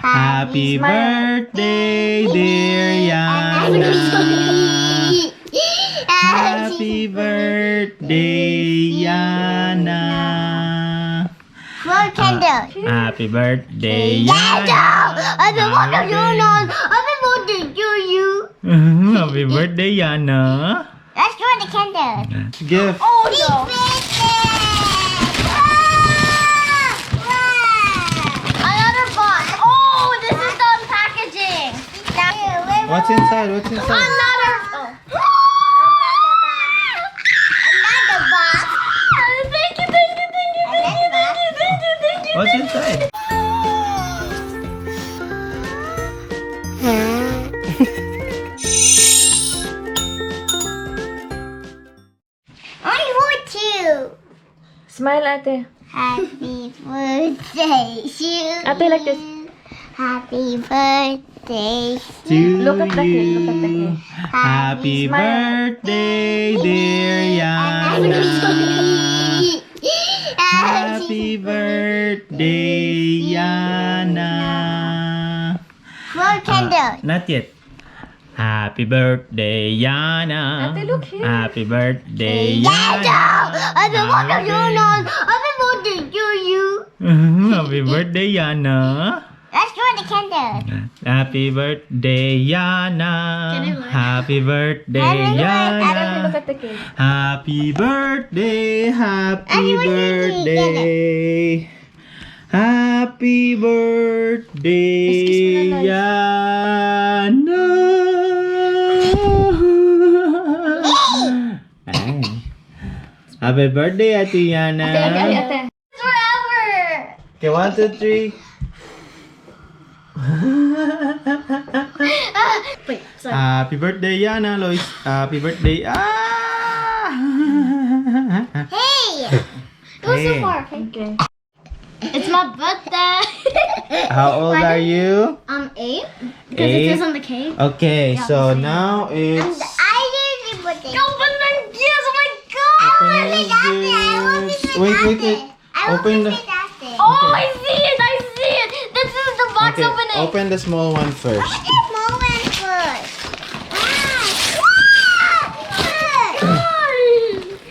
Happy birthday, dear Yana. Happy birthday, Yana. Blow candle. Happy birthday, Yana. Yana. I've been watching you on. I've been watching you. Happy birthday, Yana. Let's join the candle. Gift. Oh no. Another box. Oh, this is the packaging. What's inside? What's inside? Another. Another box. Thank you. What's inside? Only want two. Smile, ate. Happy birthday to Ate, like this. Happy birthday. Look at the cake. Look at the cake. Happy Smile. birthday, dear Yana. Happy birthday, Yana. Blow candle. Not yet. Happy birthday, Yana. Ate, look here. Happy birthday, Yana. Yana. I've been watching you on. I've been watching you. Happy birthday, Yana. Let's join the candle. Happy birthday, Yana. Happy birthday, Ate, Yana. look at the cake. Happy birthday, happy Ate, what did you get birthday. Happy birthday, Excuse me, Yana. Ay. Happy birthday, Ate Yana. Ate. Forever. Okay, 1, 2, 3. Wait, sorry. Happy birthday, Yana Lois. Happy birthday. Hey. Go so Hey. far. Okay. It's my birthday. How old are you? 8. Because it says on the cake. Okay, Yeah, so same. now And it's I didn't put it. Open the gifts. Oh my god. Opening gifts. Wait. Open the. Oh, I see it. This is the box Okay, opening. open the small one first. Open the small one first.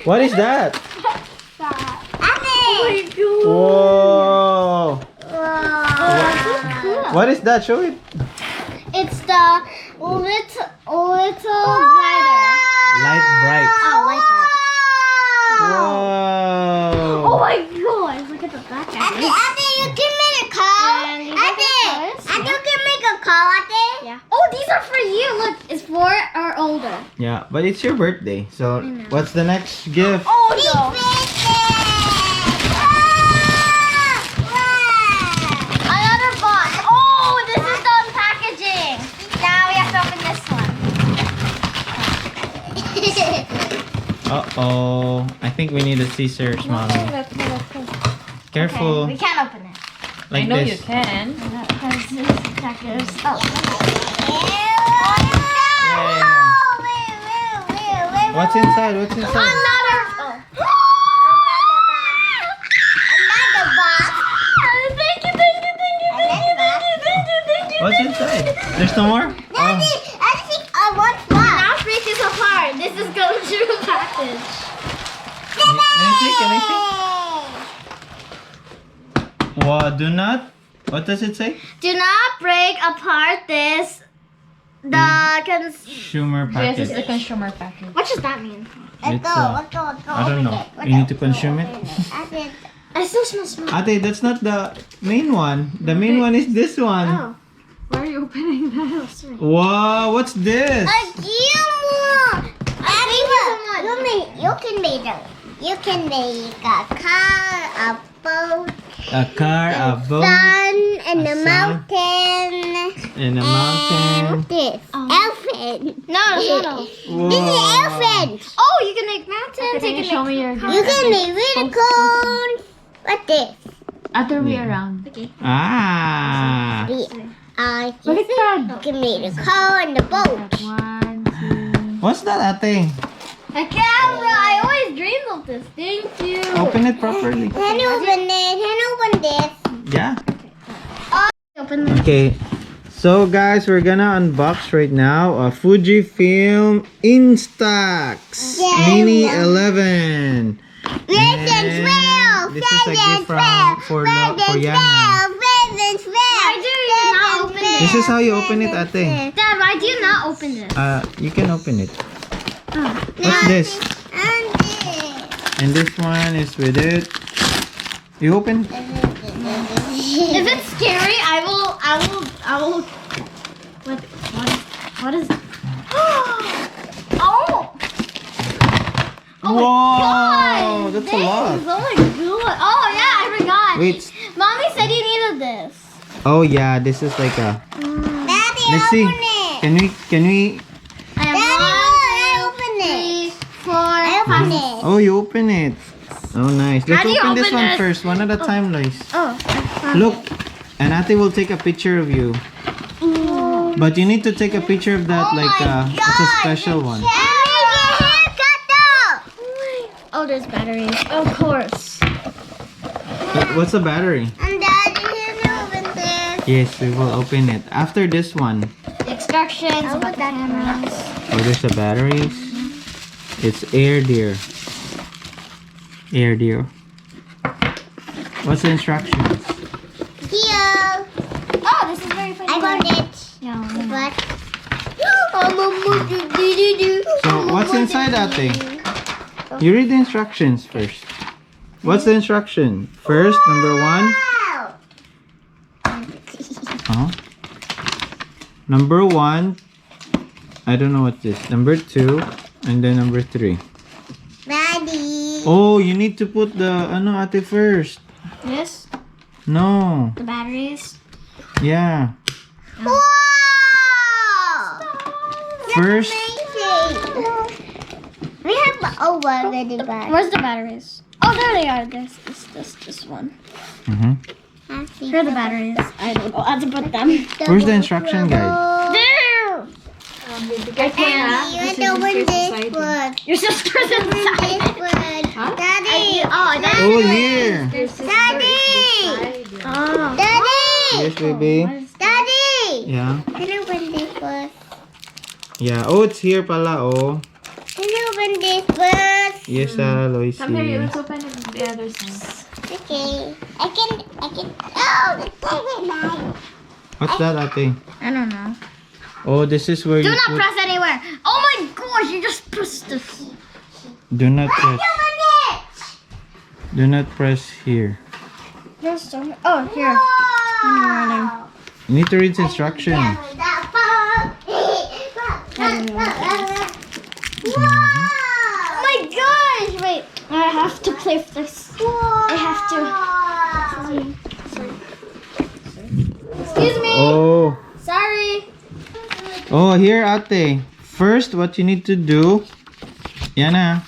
What is that? Oh my god. Whoa! Wow. What is that? Show it. It's the little brighter. Light bright. Oh, light bright. Whoa! Oh my god. Look at the back. Ate, you can make a call. Ate, you can make a call, Ate. Yeah. Oh, these are for you. Look, it's 4 or older. Yeah, but it's your birthday. So, what's the next gift? Oh no. Another box. Oh, this is the packaging. Now we have to open this one. Uh-oh. I think we need the scissors, Mommy. Careful. Okay, we can't open it. Like I know this. you can. Because this crackers. Oh. What's inside? What's inside? Another. Oh. Another box. Thank you. What's inside? There's no more? I think I want one. Now break this apart. This is going to a package. Can I see? What? Do not? What does it say? Do not break apart this. Consumer This is package. the consumer package. What does that mean? It's, I don't know. You need to consume it. I still smell smoke. Ate, that's not the main one. The main one is this one. Oh. Why are you opening that? Wow, what's this? A Gilmore! You can make a car, a boat, A car, a boat, sun, and a a sun, mountain. and a mountain. This elephant. No. Whoa. This is elephant. Oh, you can make mountains. Can you show me your You can make unicorns. What's this? other way around? Okay. Ah. Baliktad. You can make the car and the boat. 1, 2. What's that, Ate? A camera. I always dreamed of this. Thank you. Open it properly. Can you open this? Yeah. The open this. Okay. So guys, we're gonna unbox right now a Fujifilm Instax Mini 11. And this is a gift for Yana. Why do you not open this? This is how you open it, ate. Dad, why do you not open this? You can open it. What's this? And this one is with it. You open? If it's scary, I will. What is? Oh! Whoa, God! that's a lot. Oh my god! Oh yeah, I forgot. Wait. Mommy said you needed this. Oh yeah, this is like a. Daddy, Let's see. Can we? I have open it. 3, 4, 5. Oh, you open it. Oh, nice. How Let's do you open this open one this? first, one at a time, Lois. Oh. Look, and Ate will take a picture of you. But you need to take a picture of that, it's a special one. Oh, there's batteries. Of course. What's the battery? And Daddy, can you open this? Yes, we will open it after this one. Instructions about the cameras. Oh, there's the batteries. It's Air Dear. Air Dear. What's the instructions? Here. Oh, this is very funny. I want it. Yeah. But. So, what's inside that thing? You read the instructions first. What's the instruction? First, number 1. Number 1. I don't know what this. Number 2. And then number 3. Daddy. Oh, you need to put the ate first. This? No. The batteries? Yeah. Wow! First. We have already batteries. Where's the batteries? Oh, there they are. This one. Here are the batteries. I don't know how to put them. Where's the instruction guide? There! I can't. You don't want this one. Your sister's inside. Daddy! Oh, here. Daddy! Daddy! Yes, baby. Daddy! Yeah. Can you open this first? Yeah. Oh, it's here pala. Oh. Can you open this first? Yes, Lois. Come here, let's open it on the other side. Okay. I can. Oh, the thing. What's that, ate? I don't know. Oh, this is where Do you not put... press anywhere. Oh my gosh, you just pressed this. Do not press. Do not press here. There's so many. Oh, here. You need to read the instruction. Oh my gosh! Wait, I have to play with this. I have to. Excuse me. Oh. Sorry. Oh, here, ate. First, what you need to do, Yana,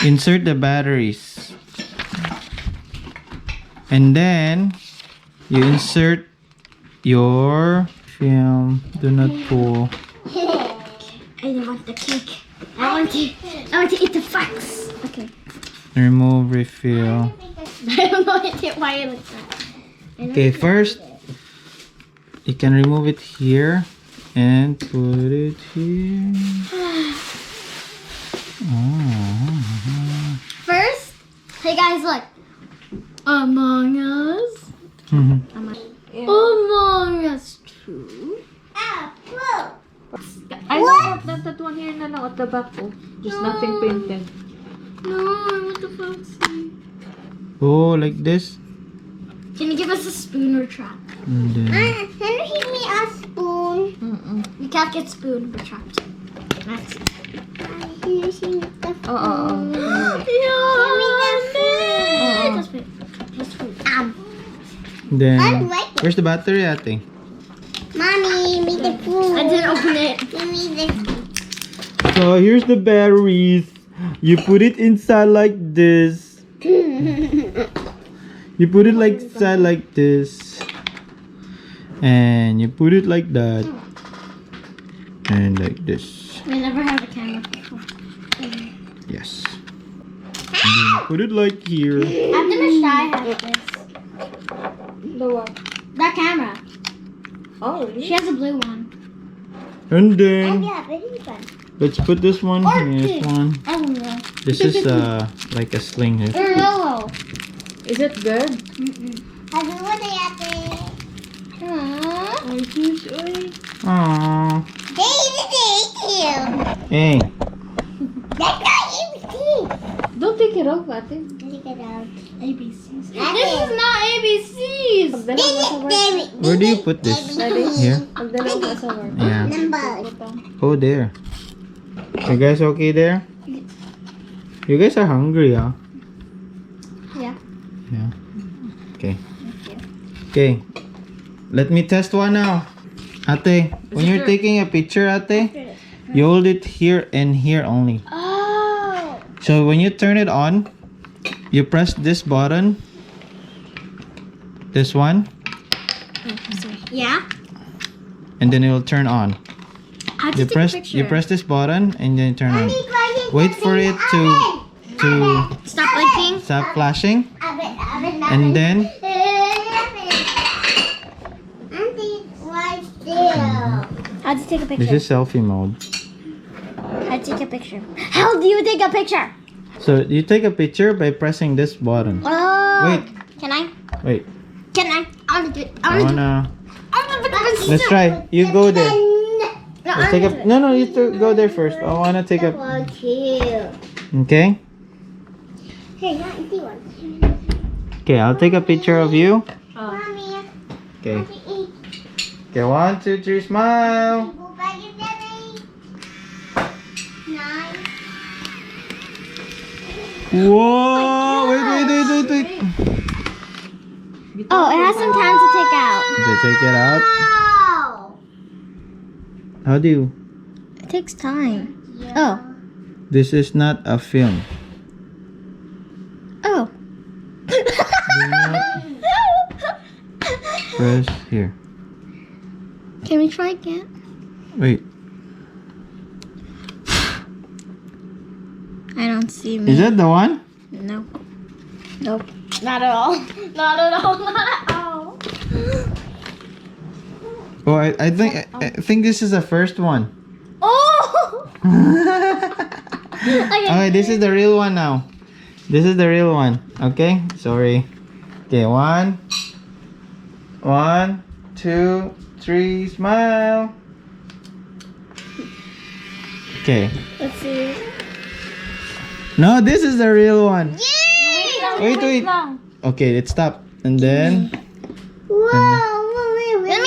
insert the batteries. And then, you insert your film. Do not pull. I don't want the cake. I want to eat the fox. Okay. Remove refill. I don't know why it looks like that. Okay, first, you can remove it here and put it here. First, hey guys, look. Among Us. Among Us 2. I want that one here na lang at the back. Oh. Just nothing printed. No, what the fuck? Oh, like this. Can you give us a spoon or track? And then, Can you give me a spoon? You can't get spoon, we're trapped. That's it. Just wait. Just wait. then where's the battery, ate? Mommy, make the food. I didn't open it. Give me this. So here's the batteries. You put it inside like this. You put it like inside like this. And you put it like that. And like this. We never had a camera before. Yes. And then you put it like here. I'm gonna try have this. The what? That camera. Oh, really? She has a blue one. And then yeah, blue one. let's put this one. Or Here's two. one. Oh no. This is like a sling here. Or yellow. Is it good? Have you what they have there? Aww. Oh, huge. Oy. Aww. Thank you. Hey. That's not ABC. Don't take it off, ate. Take it out. ABCs. This is not ABCs. Pagdala mo sa work. Where do you put this? Here? Pagdala mo sa work. Yeah. Numbers. Oh, there. You guys okay there? You guys are hungry, huh? Yeah. Yeah. Okay. Okay. Let me test one now. Ate, when you're taking a picture, Ate, you hold it here and here only. Oh. So when you turn it on, you press this button. This one. Yeah. And then it will turn on. How'd You you take a press picture? you press this button and then turn on. Wait for it to Stop blinking. stop flashing, and then How'd you take a this picture? is selfie mode. How'd you take a picture? How do you take a picture? So you take a picture by pressing this button. Oh. Wait. Can I? Wait, Can I? I want to do it. I wanna. I want to Let's try. You go there. No, Let's take a. No, you go there first. I wanna take a. Okay. Hey, not easy one. Okay, I'll take a picture of you. Mommy, Okay. want to eat. Okay, 1, 2, 3, smile. Go back in Daddy. 9. Whoa! Wait. Oh, it has some time to take out. Okay, take it out. Wow. How do you? It takes time. Oh. This is not a film. Oh. Do not press here. Can we try again? Wait, I don't see me. is that the one? No. Nope. Not at all. Not at all. Not at all. Oh, I think this is the first one. Oh! Okay, this is the real one now. This is the real one. Okay, sorry. Okay, 1, 2, 3, smile. Okay. Let's see. No, this is the real one. Yay! Wait. Okay, let's stop. And then. Whoa! Let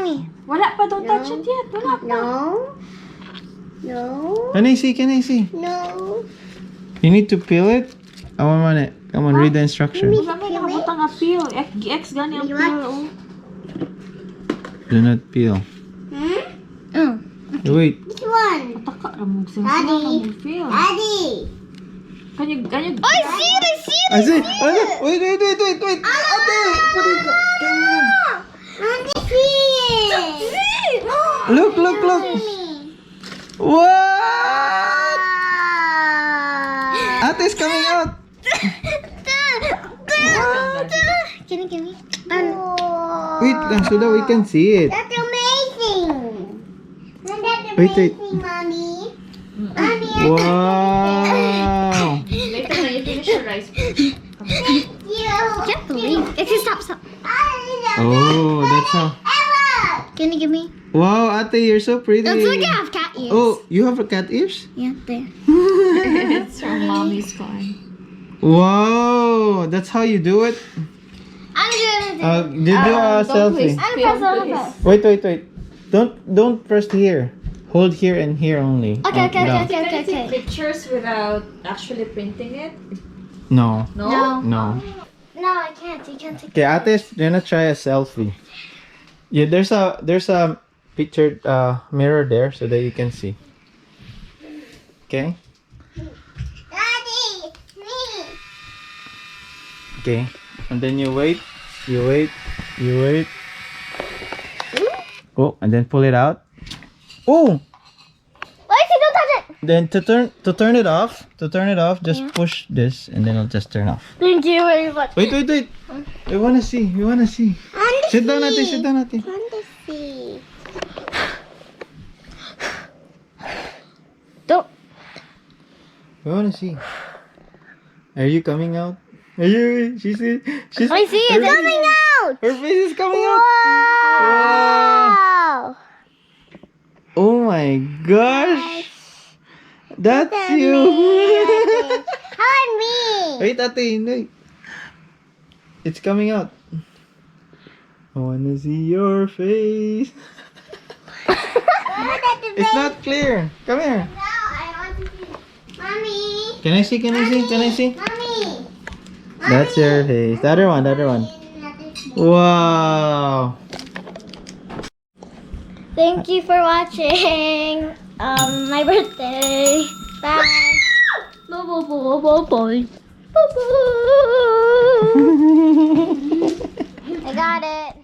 me. Wala pa, don't touch it yet. Wala pa. No. Can I see? No. You need to peel it. I want it. Come on, read the instruction. Wala may nakabutang appeal. X gani ang peel. Oh. Do not peel. Oh. Wait. Which one? Taka ramog sa Daddy. peel. Daddy. Kanyag. I see it. I see. Wait. Ate, put it. I see it. Look. What? Ate's coming out. Can you give me? Wait lang, so that we can see it. That's amazing. That's Wait. amazing, Mommy. Mommy, Wow. Later na you finish your rice. I can't believe. Okay, stop. Oh, that's how. Can you give me? Wow, Ate, you're so pretty. Let's look at have cat ears. Oh, you have a cat ears? Yeah, there. It's from mommy's phone. Wow, that's how you do it? I'm gonna You do a selfie. Wait. Don't press here. Hold here and here only. Okay. Can I take pictures without actually printing it? No. No? No. No, I can't. You can't take. Okay, Ate's gonna try a selfie. Yeah, there's a picture mirror there so that you can see. Okay. Daddy, me. Okay. And then you wait. Oh, and then pull it out. Oh. Wait, don't touch it. Then to turn it off, just push this and then it'll just turn off. Thank you very much. Wait. We wanna see. I Sit down natin, sit down natin. Want to see. Don't. I wanna see. Are you coming out? Are you? She's. I see it coming out. Her face is coming out. Wow. Oh my gosh. That's you. How about me? Wait, ate, wait. It's coming out. I wanna see your face. It's not clear. Come here. No, I want to see. Mommy. Can I see? Can I see? Can I see? Mommy. That's your face. The other one. The other one. Wow. Thank you for watching. My birthday. Bye. Bye bye bye bye. I got it.